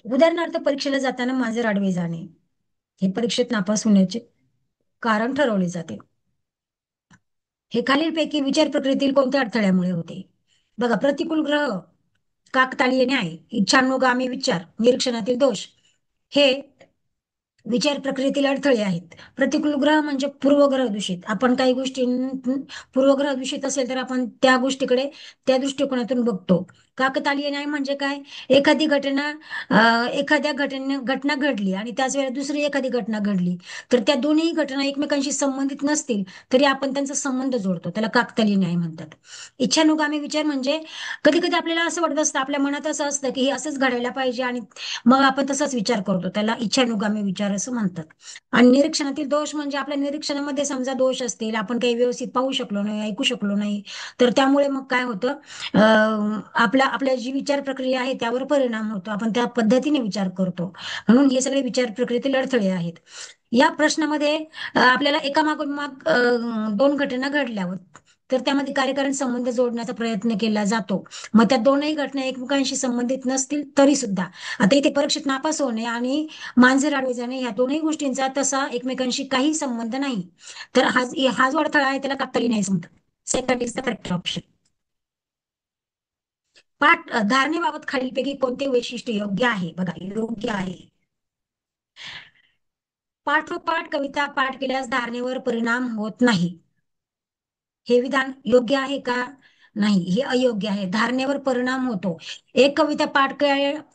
उदाहरणार्थ परीक्षेला जाताना मांजर आडवे जाणे हे परीक्षेत नापास होण्याचे कारण ठरवले जाते. हे खालीलपैकी विचार प्रक्रियेतील कोणत्या अडथळ्यामुळे होते? बघा, प्रतिकूल ग्रह, काकताळीय न्याय, इच्छानुगामी विचार, निरीक्षणातील दोष हे विचार प्रक्रियेतील अडथळे आहेत. प्रतिकूल ग्रह म्हणजे पूर्वग्रह दूषित. आपण काही गोष्टी पूर्वग्रह दूषित असेल तर आपण त्या गोष्टीकडे त्या दृष्टिकोनातून बघतो. काकतालीय न्याय म्हणजे काय? एखादी घटना एखाद्या घटना घडली आणि त्याच वेळेला दुसरी एखादी घटना घडली तर त्या दोन्ही घटना एकमेकांशी संबंधित नसतील तरी आपण त्यांचा संबंध जोडतो, त्याला काकतालीय न्याय म्हणतात. इच्छानुगामी विचार म्हणजे कधी कधी आपल्याला असं वाटत असतं, आपल्या मनात असं असतं की हे असंच घडायला पाहिजे आणि मग आपण तसाच विचार करतो, त्याला इच्छानुगामी विचार असं म्हणतात. आणि निरीक्षणातील दोष म्हणजे आपल्या निरीक्षणामध्ये समजा दोष असतील, आपण काही व्यवस्थित पाहू शकलो नाही, ऐकू शकलो नाही, तर त्यामुळे मग काय होतं, आपल्या जी विचार प्रक्रिया आहे त्यावर परिणाम होतो, आपण त्या पद्धतीने विचार करतो. म्हणून हे सगळे विचार प्रक्रियेतील अडथळे आहेत. या प्रश्नामध्ये आपल्याला एकामागून माग दोन घटना घडल्यावर तर त्यामध्ये कार्यकारण संबंध जोडण्याचा प्रयत्न केला जातो. मग त्या दोनही घटना एकमेकांशी संबंधित नसतील तरी सुद्धा आता इथे परीक्षेत नापास होणे आणि मांजर आडवे जाणे या दोनही गोष्टींचा तसा एकमेकांशी काही संबंध नाही. तर हा जो अडथळा आहे त्याला काकतालीय न्याय म्हणतात. Second is the correct option. धारणेबाबत खालीलपैकी कोणते वैशिष्ट्य योग्य आहे? बघा, योग्य आहे. पाठोपाठ कविता पाठ केल्यास धारणेवर परिणाम होत नाही, हे विधान योग्य आहे का? नाही, हे अयोग्य आहे. धारणेवर परिणाम होतो. एक कविता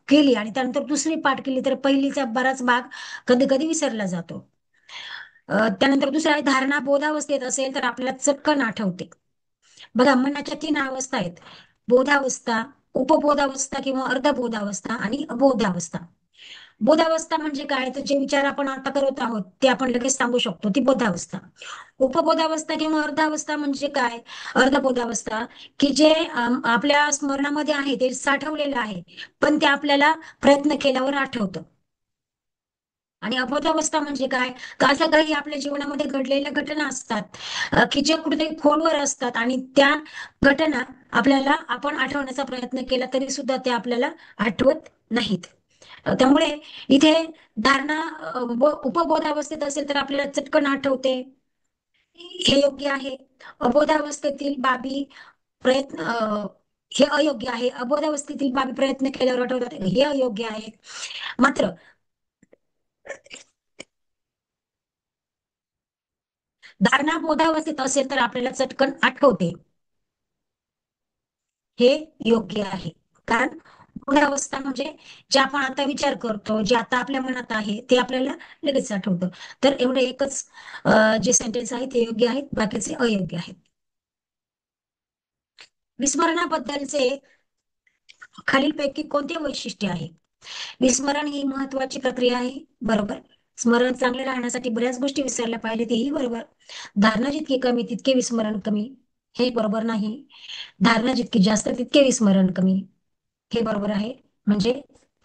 केली आणि त्यानंतर दुसरी पाठ केली तर पहिलीचा बराच भाग कधी कधी विसरला जातो. त्यानंतर दुसरा आहे, धारणा बोधावस्थेत असेल तर आपल्याला चटकन आठवते. बघा, मनाच्या तीन अवस्था आहेत: बोधावस्था, उपबोधावस्था किंवा अर्धबोधावस्था आणि अबोधावस्था. बोधावस्था म्हणजे काय? तर जे विचार आपण आता करत आहोत ते आपण लगेच सांगू शकतो, ती बोधावस्था. उपबोधावस्था किंवा अर्धावस्था म्हणजे काय? अर्धबोधावस्था की जे आपल्या स्मरणामध्ये आहे ते साठवलेलं आहे पण ते आपल्याला प्रयत्न केल्यावर आठवतं. आणि अबोधावस्था म्हणजे काय? तर असं काही आपल्या जीवनामध्ये घडलेल्या घटना असतात की जे कुठेतरी खोलवर असतात आणि त्या घटना आपल्याला आपण आठवण्याचा प्रयत्न केला तरी सुद्धा ते आपल्याला आठवत नाहीत. त्यामुळे इथे धारणा उपबोधावस्थेत असेल तर आपल्याला चटकन आठवते, हे योग्य आहे. अबोधावस्थेतील बाबी प्रयत्न हे अयोग्य आहे. अबोधावस्थेतील बाबी प्रयत्न केल्यावर आठवतात, हे अयोग्य आहे. मात्र धारणा बोधावस्थेत असेल तर आपल्याला चटकन आठवते, हे योग्य आहे. कारण बोधावस्था म्हणजे जे आपण आता विचार करतो, जे आता आपल्या मनात आहे ते आपल्याला लगेच आठवतं. तर एवढे एकच जे सेंटेन्स आहे ते योग्य आहेत, बाकीचे अयोग्य आहेत. विस्मरणाबद्दलचे खालीलपैकी कोणते वैशिष्ट्य आहे? विस्मरण ही महत्वाची प्रक्रिया आहे, बरोबर. स्मरण चांगले राहण्यासाठी बऱ्याच गोष्टी विसरल्या पाहिजे, तेही बरोबर. धारणा जितकी कमी तितके विस्मरण कमी, हे बरोबर नाही. धारणा जितकी जास्त तितके विस्मरण कमी, हे बरोबर आहे. म्हणजे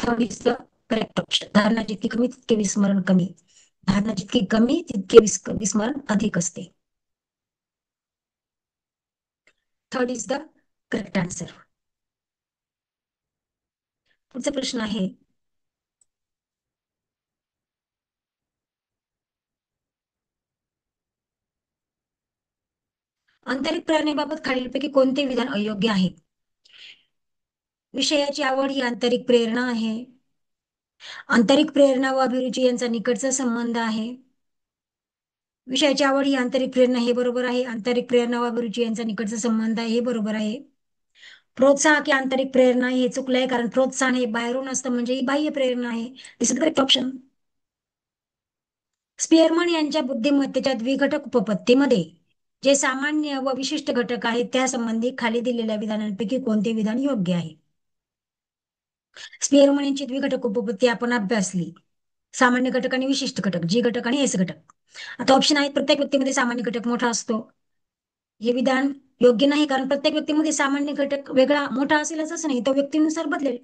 third is the correct option. धारणा जितकी कमी तितके विस्मरण कमी, धारणा जितकी कमी तितके विस्मरण अधिक असते. Third is the correct answer. पुढचा प्रश्न आहे, आंतरिक प्रेरणेबाबत खालीलपैकी कोणते विधान अयोग्य आहे? विषयाची आवड ही आंतरिक प्रेरणा आहे. आंतरिक प्रेरणा व अभिरुची यांचा निकटचा संबंध आहे. विषयाची आवड ही आंतरिक प्रेरणा, हे बरोबर आहे. आंतरिक प्रेरणा व अभिरुची यांचा निकटचा संबंध आहे, हे बरोबर आहे. प्रोत्साहक ही आंतरिक प्रेरणा, हे चुकलं आहे, कारण प्रोत्साहन हे बाहेरून असतं, म्हणजे ही बाह्य प्रेरणा आहे. दिस इज करेक्ट ऑप्शन. स्पिअरमन यांच्या बुद्धिमत्तेच्या द्विघटक उपपत्तीमध्ये जे सामान्य व विशिष्ट घटक आहेत त्या संबंधी खाली दिलेल्या विधानांपैकी कोणते विधान योग्य आहे? स्पिअरमन यांची द्विघटक उपपत्ती आपण अभ्यासली. सामान्य घटक आणि विशिष्ट घटक, जी घटक आणि एस घटक. आता ऑप्शन आहे, प्रत्येक व्यक्तीमध्ये सामान्य घटक मोठा असतो. हे विधान योग्य नाही, कारण प्रत्येक व्यक्तीमध्ये सामान्य घटक वेगळा मोठा असेलच असं नाही, तो व्यक्तीनुसार बदलेल.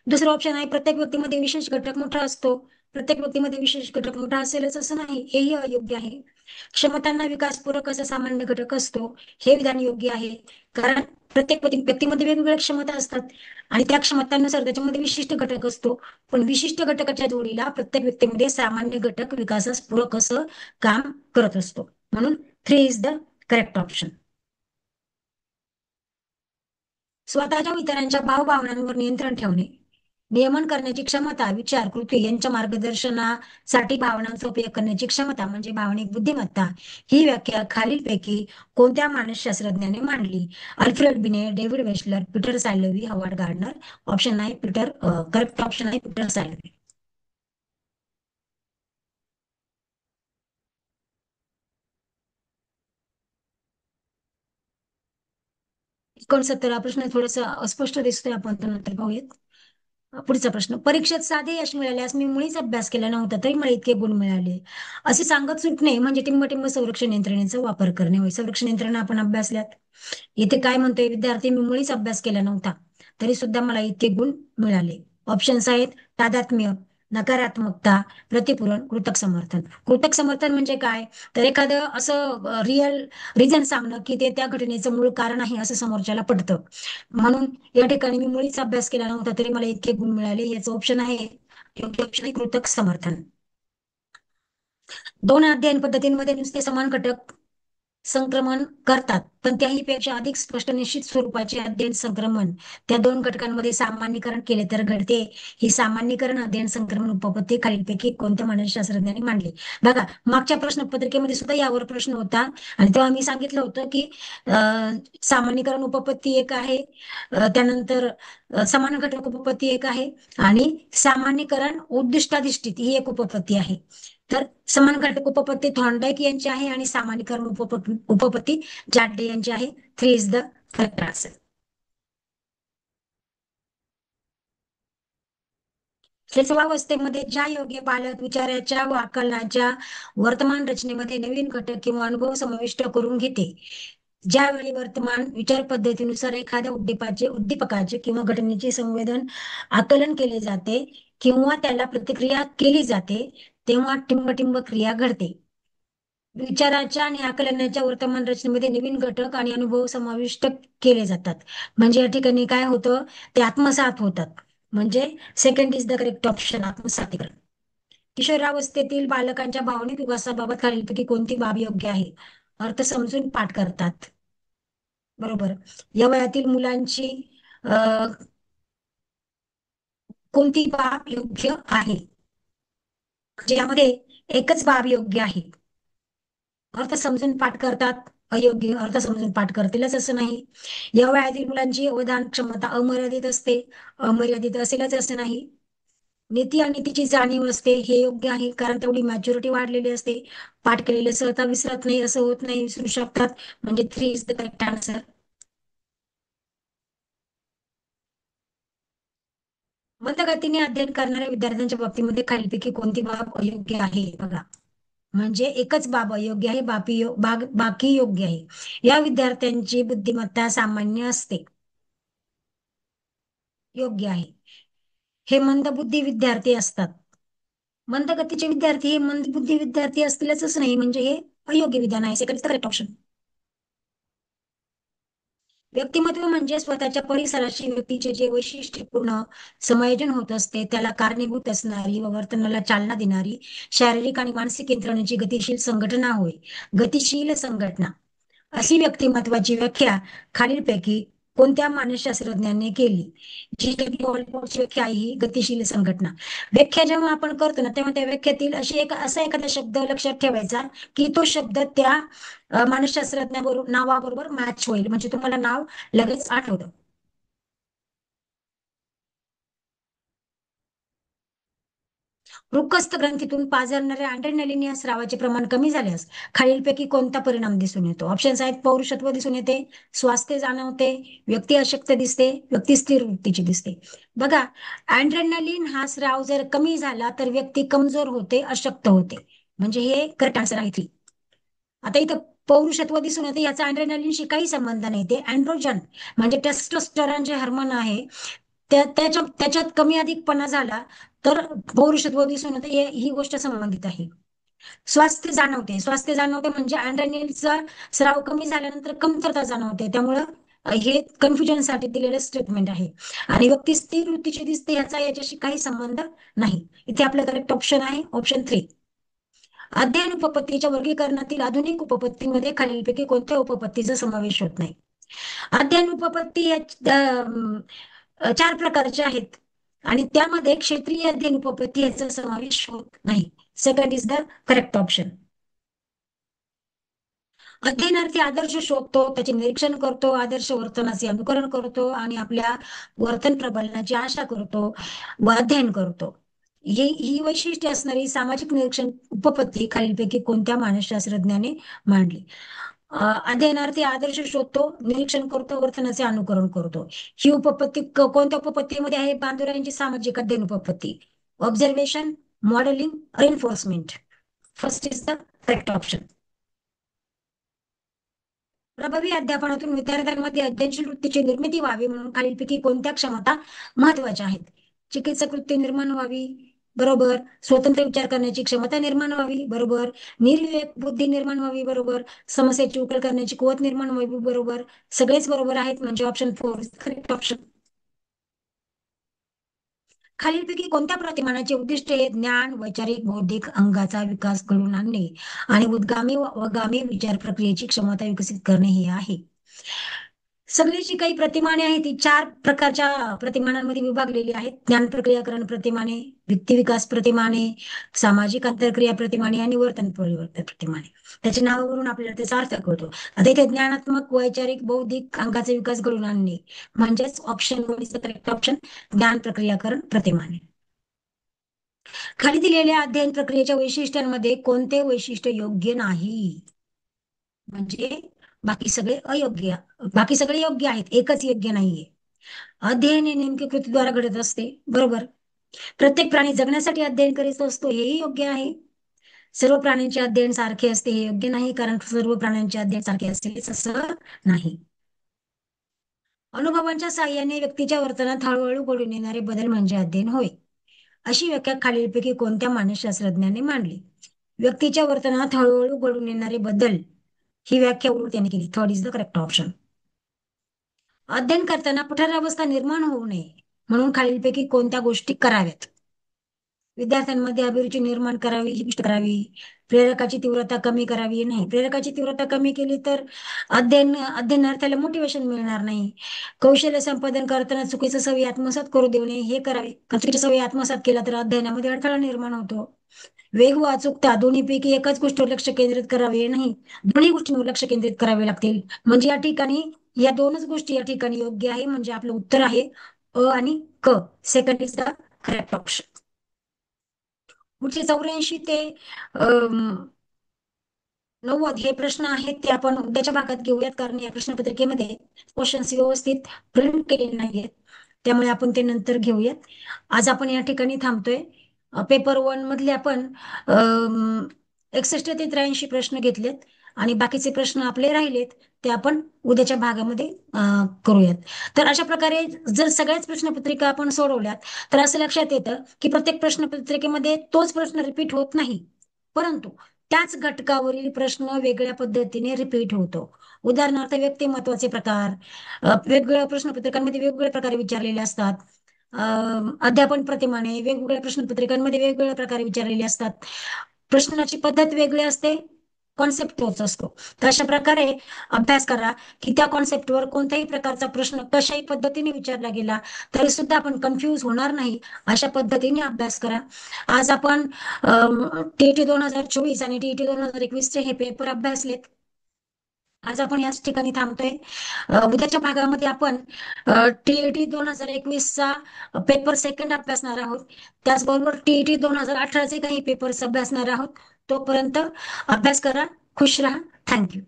दुसरं ऑप्शन आहे, प्रत्येक व्यक्तीमध्ये विशेष घटक मोठा असतो. प्रत्येक व्यक्तीमध्ये विशेष घटक मोठा असेलच असं नाही, हेही अयोग्य आहे. क्षमतांना विकासपूरक असा सामान्य घटक असतो, हे विधान योग्य आहे, कारण प्रत्येक व्यक्तीमध्ये वेगवेगळ्या क्षमता असतात आणि त्या क्षमतांनुसार त्याच्यामध्ये विशिष्ट घटक असतो. पण विशिष्ट घटकाच्या जोडीला प्रत्येक व्यक्तीमध्ये सामान्य घटक विकासास पूरक असं काम करत असतो. म्हणून 3 इज द करेक्ट ऑप्शन. स्वतःच्या इतरांच्या भावभावनांवर नियंत्रण ठेवणे, नियमन करण्याची क्षमता, विचार, कृती यांच्या मार्गदर्शनासाठी भावनांचा उपयोग करण्याची क्षमता म्हणजे भावनिक बुद्धिमत्ता, ही व्याख्या खालीलपैकी कोणत्या मानसशास्त्रज्ञाने मांडली? Alfred Binet, David Wechsler, Peter Salovey, Howard Gardner. Option आहे करेक्ट ऑप्शन आहे पीटर सायलोवी. 69 हा प्रश्न थोडासा अस्पष्ट दिसतोय, आपण तो नंतर पाहूयात. पुढचा प्रश्न, परीक्षेत साधे यश मिळाल्यास मी मुळीच अभ्यास केला नव्हता तरी मला इतके गुण मिळाले, असे सांगत सुटणे म्हणजे टिंबटिंब संरक्षण यंत्रणेचा वापर करणे होय. संरक्षण यंत्रणा आपण अभ्यासल्यात. इथे काय म्हणतोय विद्यार्थी, मी मुळीच अभ्यास केला नव्हता तरी सुद्धा मला इतके गुण मिळाले. ऑप्शन्स आहेत, तादात्म्य, नकारात्मकता, प्रतिपूरण, कृतक समर्थन. कृतक समर्थन म्हणजे काय, तर एखादं असं रिअल रिझन सांगणं की ते त्या घटनेचं मूळ कारण आहे असं समोरच्याला पटतं. म्हणून या ठिकाणी मी मुळीच अभ्यास केला नव्हता तरी मला इतके गुण मिळाले, याचं ऑप्शन आहे, योग्य ऑप्शन आहे कृतक समर्थन. दोन अध्ययन पद्धतींमध्ये नुसते समान घटक संक्रमण करतात, पण त्याहीपेक्षा अधिक स्पष्ट निश्चित स्वरूपाचे अध्ययन संक्रमण त्या दोन घटकांमध्ये सामान्यीकरण केले तर घडते. ही सामान्यीकरण अध्ययन संक्रमण उपपत्ती खालीलपैकी कोणत्या मानसशास्त्रज्ञांनी मांडली? बघा, मागच्या प्रश्नपत्रिकेमध्ये सुद्धा यावर प्रश्न होता आणि तेव्हा मी सांगितलं होतं की सामान्यीकरण उपपत्ती एक आहे, त्यानंतर समान घटक उपपत्ती एक आहे आणि सामान्यीकरण उद्दिष्टाधिष्ठित ही एक उपपत्ती आहे. तर समान घटक उपपत्ती थॉर्नडाईक यांची आहे आणि सामान्यीकरण उपपत्ती जाड्डे यांची आहे. 3 इज द करेक्ट आन्सर. शिशुवावस्थेमध्ये ज्या योग्य बालक विचाराच्या व आकलनाच्या वर्तमान रचनेमध्ये नवीन घटक किंवा अनुभव समाविष्ट करून घेते, ज्यावेळी वर्तमान विचार पद्धतीनुसार एखाद्या उद्दीपकाचे किंवा घटनेचे संवेदन आकलन केले जाते किंवा त्याला प्रतिक्रिया केली जाते, तेव्हा टिंबटिंब क्रिया घडते. विचाराच्या आणि आकलनाच्या वर्तमान रचनेमध्ये नवीन घटक आणि अनुभव समाविष्ट केले जातात, म्हणजे या ठिकाणी काय होतं, ते आत्मसात होतात. म्हणजे second is the correct option, आत्मसातीकरण. किशोरावस्थेतील बालकांच्या भावनिक विकासाबाबत खालीलपैकी कोणती बाब योग्य आहे? अर्थ समजून पाठ करतात, बरोबर. या वयातील मुलांची अ, कोणती बाब योग्य आहे? म्हणजे यामध्ये एकच बाब योग्य आहे. अर्थ समजून पाठ करतात, अयोग्य. अर्थ समजून पाठ करतीलच असं नाही. या वयातील मुलांची अवधान क्षमता अमर्यादित असते, अमर्यादित असेलच असं नाही. नीती आणि नीतीची जाणीव असते, हे योग्य आहे, कारण तेवढी मॅच्युरिटी वाढलेली असते. पाठ केलेले सहसा विसरत नाही, असं होत नाही, विसरू शकतात. म्हणजे 3 इज द करेक्ट आन्सर. मंदगतीने अध्ययन करणाऱ्या विद्यार्थ्यांच्या बाबतीमध्ये खालीलपैकी कोणती बाब अयोग्य आहे? बघा, म्हणजे एकच बाब अयोग्य आहे, बाकी योग्य आहे. या विद्यार्थ्यांची बुद्धिमत्ता सामान्य असते, योग्य आहे. हे मंदबुद्धी विद्यार्थी असतात. मंदगतीचे विद्यार्थी हे मंदबुद्धी विद्यार्थी असतीलच नाही, म्हणजे हे अयोग्य विधान आहे. Second correct option. व्यक्तिमत्व म्हणजे स्वतःच्या परिसराशी व्यक्तीचे जे वैशिष्ट्यपूर्ण समायोजन होत असते, त्याला कारणीभूत असणारी व वर्तनाला चालना देणारी शारीरिक आणि मानसिक यंत्रणेची गतिशील संघटना होय. गतिशील संघटना, अशी व्यक्तिमत्वाची व्याख्या खालीलपैकी कोणत्या मानसशास्त्रज्ञाने केली? जी वॉलपोर्टची व्याख्या आहे ही गतिशील संघटना. व्याख्या जेव्हा आपण करतो ना तेव्हा त्या व्याख्यातील असा एखादा शब्द लक्षात ठेवायचा की तो शब्द त्या मानसशास्त्रज्ञाबरोबर नावाबरोबर मॅच होईल, म्हणजे तुम्हाला नाव लगेच आठवतं. वृक्कस्थ ग्रंथीतून पाझरणाऱ्या अड्रेनालिन या स्रावाचे प्रमाण कमी झाल्यास खालीलपैकी कोणता परिणाम दिसून येतो? ऑप्शन्स आहेत: पौरुषत्व दिसून येते, स्वास्थ्य जाणवते, व्यक्ती अशक्त दिसते, व्यक्ती स्थिर वृत्तीची दिसते. बघा, अड्रेनालिन हा स्राव जर कमी झाला तर व्यक्ती कमजोर होते, अशक्त होते. म्हणजे हे करेक्ट आन्सर आहे ती. आता इथं पौरुषत्व दिसून येते, याचा अड्रेनालिनशी काही संबंध नाही. ते अँड्रोजन म्हणजे टेस्टोस्टेरॉन जे हार्मोन आहे त्याच्यात कमी अधिकपणा झाला तर पौरुषत्व दिसून येते, ही गोष्ट संबंधित आहे. स्वास्थ्य जाणवते म्हणजे अँड्रेनालिनचा स्राव कमी झाल्यानंतर कमतरता जाणवते, त्यामुळं हे कन्फ्युजनसाठी दिलेलं स्टेटमेंट आहे. आणि व्यक्ती स्थिर वृत्तीची दिसते, याच्याशी काही संबंध नाही. इथे आपलं करेक्ट ऑप्शन आहे ऑप्शन 3. अध्ययन उपपत्तीच्या वर्गीकरणातील आधुनिक उपपत्तीमध्ये खालीलपैकी कोणत्या उपपत्तीचा समावेश होत नाही? अध्ययन उपपत्ती या 4 प्रकारच्या आहेत आणि त्यामध्ये क्षेत्रीय अध्ययन उपपत्ती याचा समावेश होत नाही. Second is the correct option. अध्ययनार्थी आदर्श शोधतो, त्याचे निरीक्षण करतो, आदर्श वर्तनाचे अनुकरण करतो आणि आपल्या वर्तन प्रबलनाची आशा करतो व अध्ययन करतो. ही वैशिष्ट्ये असणारी सामाजिक निरीक्षण उपपत्ती खालीलपैकी कोणत्या मानसशास्त्रज्ञाने मांडली? अध्ययनार्थी आदर्श शोधतो, निरीक्षण करतो, वर्तनाचे अनुकरण करतो. ही उपपत्ती कोणत्या उपपत्तीमध्ये आहे? बांदुरा सामाजिक अध्ययन उपपत्ती. Observation, modelling, reinforcement. First is the correct option. प्रभावी अध्यापनातून विद्यार्थ्यांमध्ये अध्ययनशील वृत्तीची निर्मिती व्हावी म्हणून खालीलपैकी कोणत्या क्षमता महत्वाच्या आहेत? चिकित्सक वृत्ती निर्माण व्हावी, बरोबर. स्वतंत्र विचार करण्याची क्षमता निर्माण व्हावी, बरोबर. निर्विवेक बुद्धी निर्माण व्हावी, बरोबर. समस्येची उकल करण्याची कुवत निर्माण व्हावी, बरोबर. सगळेच बरोबर आहेत, म्हणजे ऑप्शन 4 करेक्ट ऑप्शन. खालीलपैकी कोणत्या प्रतिमानाचे उद्दिष्ट हे ज्ञान, वैचारिक, बौद्धिक अंगाचा विकास घडवून आणणे आणि उद्गामी व अवगामी विचार प्रक्रियेची क्षमता विकसित करणे हे आहे? सगळी जी काही प्रतिमाने आहेत ती 4 प्रकारच्या प्रतिमानांमध्ये विभागलेली आहेत: ज्ञान प्रक्रियाकरण प्रतिमाने, व्यक्ती विकास प्रतिमाने, सामाजिक आंतरक्रिया प्रतिमाने आणि वर्तन परिवर्तन प्रतिमाने. त्याच्या नावावरून आपल्याला त्याचा अर्थ कळतो. आता इथे ज्ञानात्मक, वैचारिक, बौद्धिक अंगाचा विकास घडवून आणणे म्हणजेच option 1 is the correct option, ज्ञान प्रक्रियाकरण प्रतिमाने. खाली दिलेल्या अध्ययन प्रक्रियेच्या वैशिष्ट्यांमध्ये कोणते वैशिष्ट्य योग्य नाही? म्हणजे बाकी सगळे योग्य आहेत, एकच योग्य नाहीये. अध्ययन हे नेमके कृतीद्वारे घडत असते, बरोबर. प्रत्येक प्राणी जगण्यासाठी अध्ययन करीत असतो, हेही योग्य आहे. सर्व प्राण्यांचे अध्ययन सारखे असते हे योग्य नाही, कारण सर्व प्राण्यांचे अध्ययन सारखे असते असं नाही. अनुभवांच्या साहाय्याने व्यक्तीच्या वर्तनात हळूहळू घडून येणारे बदल म्हणजे अध्ययन होय. अशी व्याख्या खालीलपैकी कोणत्या मानसशास्त्रज्ञाने मांडली? व्यक्तीच्या वर्तनात हळूहळू घडून येणारे बदल ही व्याख्या त्यांनी केली. Third is the correct option. अध्ययन करताना कुठारावस्था निर्माण होऊ नये म्हणून खालीलपैकी कोणत्या गोष्टी कराव्यात? विद्यार्थ्यांमध्ये अभिरुची निर्माण करावी, ही गोष्ट करावी. प्रेरकाची तीव्रता कमी करावी, नाही. प्रेरकाची तीव्रता कमी केली तर अध्ययनार्थ्याला मोटिवेशन मिळणार नाही. कौशल्य संपादन करताना चुकीचं सवयी आत्मसात करू देऊ नये, हे करावे. चुकीच्या सवयी आत्मसात केला तर अध्ययनामध्ये अडथळा निर्माण होतो. वेग व अचूकता दोन्हीपैकी एकाच गोष्टीवर लक्ष केंद्रित करावे नाही, दोन्ही गोष्टींवर लक्ष केंद्रित करावे लागतील. म्हणजे या ठिकाणी या दोनच गोष्टी या ठिकाणी योग्य आहे, म्हणजे आपलं उत्तर आहे अ आणि क. Second is the correct option. पुढचे 84 ते 90 हे प्रश्न आहेत ते आपण उद्याच्या भागात घेऊयात, कारण या प्रश्नपत्रिकेमध्ये क्वेश्चन्स व्यवस्थित प्रिंट केलेले नाहीयेत, त्यामुळे आपण ते नंतर घेऊयात. आज आपण या ठिकाणी थांबतोय. पेपर 1 मधले आपण 61 ते 83 प्रश्न घेतलेत आणि बाकीचे प्रश्न आपले राहिलेत ते आपण उद्याच्या भागामध्ये करूयात. तर अशा प्रकारे जर सगळ्याच प्रश्नपत्रिका आपण सोडवल्यात तर असं लक्षात येतं की प्रत्येक प्रश्नपत्रिकेमध्ये तोच प्रश्न रिपीट होत नाही, परंतु त्याच घटकावरील प्रश्न वेगळ्या पद्धतीने रिपीट होतो. उदाहरणार्थ व्यक्तिमत्वाचे प्रकार वेगवेगळ्या प्रश्नपत्रिकांमध्ये वेगवेगळ्या प्रकारे विचारलेले असतात. अध्यापन प्रतिमाने वेगवेगळ्या प्रश्नपत्रिकांमध्ये वेगवेगळ्या प्रकारे विचारलेले असतात. प्रश्नाची पद्धत वेगळी असते, कॉन्सेप्ट तोच असतो. तर अशा प्रकारे अभ्यास करा की त्या कॉन्सेप्टवर कोणत्याही प्रकारचा प्रश्न कशाही पद्धतीने विचारला गेला तरी सुद्धा आपण कन्फ्यूज होणार नाही, अशा पद्धतीने अभ्यास करा. आज आपण टीईटी 2024 आणि टीईटी 2021 चे हे पेपर अभ्यासलेत. आज आपण याच ठिकाणी थांबतोय. उद्याच्या भागामध्ये आपण टीईटी 2021चा पेपर सेकंड अभ्यासणार आहोत. त्याचबरोबर टीईटी 2018चे काही पेपर्स अभ्यासणार आहोत. तोपर्यंत अभ्यास करा, खुश राहा. थँक्यू.